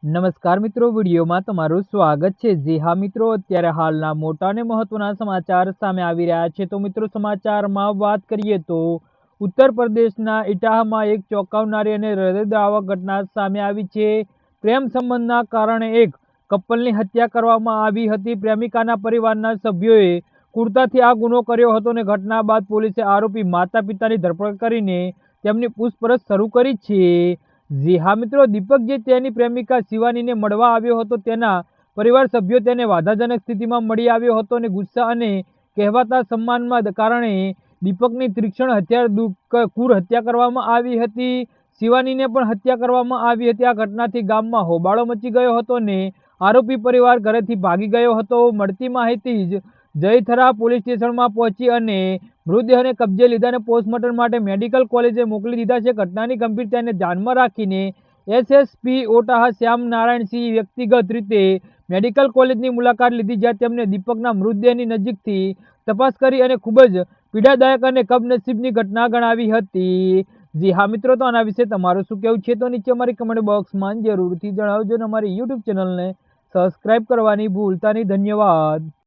નમસ્કાર મિત્રો, વિડીયોમાં તમારું સ્વાગત છે। જી હા મિત્રો, અત્યારે હાલના મોટા અને મહત્વના સમાચાર સામે આવી રહ્યા છે। તો મિત્રો, સમાચારમાં વાત કરીએ તો ઉત્તર પ્રદેશના ઇટાહામાં એક ચોંકાવનારી અને હૃદયદ્રાવક ઘટના સામે આવી છે। પ્રેમ સંબંધના કારણે એક કપલની હત્યા કરવામાં આવી હતી। પ્રેમિકાના પરિવારના સભ્યોએ ક્રૂરતાથી આ ગુનો કર્યો હતો અને ઘટના બાદ પોલીસે આરોપી માતા પિતાની ધરપકડ કરીને તેમની પૂછપરછ શરૂ કરી છે। જી હા મિત્રો, દીપક જે તેની પ્રેમિકા શિવાનીને મળવા આવ્યો હતો, તેના પરિવાર સભ્યો તેને વાધાજનક સ્થિતિમાં મળી આવ્યો હતો અને ગુસ્સા અને કહેવાતા સન્માનના કારણે દીપકની તીક્ષ્ણ ક્રૂર હત્યા કરવામાં આવી હતી। શિવાનીને પણ હત્યા કરવામાં આવી હતી। આ ઘટનાથી ગામમાં હોબાળો મચી ગયો હતો અને આરોપી પરિવાર ઘરેથી ભાગી ગયો હતો। મળતી માહિતી જ જયથરા પોલીસ સ્ટેશનમાં પહોંચી અને મૃતદેહને કબજે લીધા અને પોસ્ટમોર્ટમ માટે મેડિકલ કોલેજે મોકલી દીધા છે। ઘટનાની ગંભીરતાને ધ્યાનમાં રાખીને એસએસપી ઓટાહા શ્યામ નારાયણસિંહ વ્યક્તિગત રીતે મેડિકલ કોલેજની મુલાકાત લીધી, જ્યાં તેમણે દીપકના મૃતદેહની નજીકથી તપાસ કરી અને ખૂબ જ પીડાદાયક અને કમનસીબની ઘટના ગણાવી હતી। જી હા મિત્રો, તો આના વિશે તમારું શું કહેવું છે તો નીચે અમારી કમેન્ટ બોક્સમાં જરૂરથી જણાવજો અને અમારી યુટ્યુબ ચેનલને સબસ્ક્રાઇબ કરવાની ભૂલતા નહીં। ધન્યવાદ।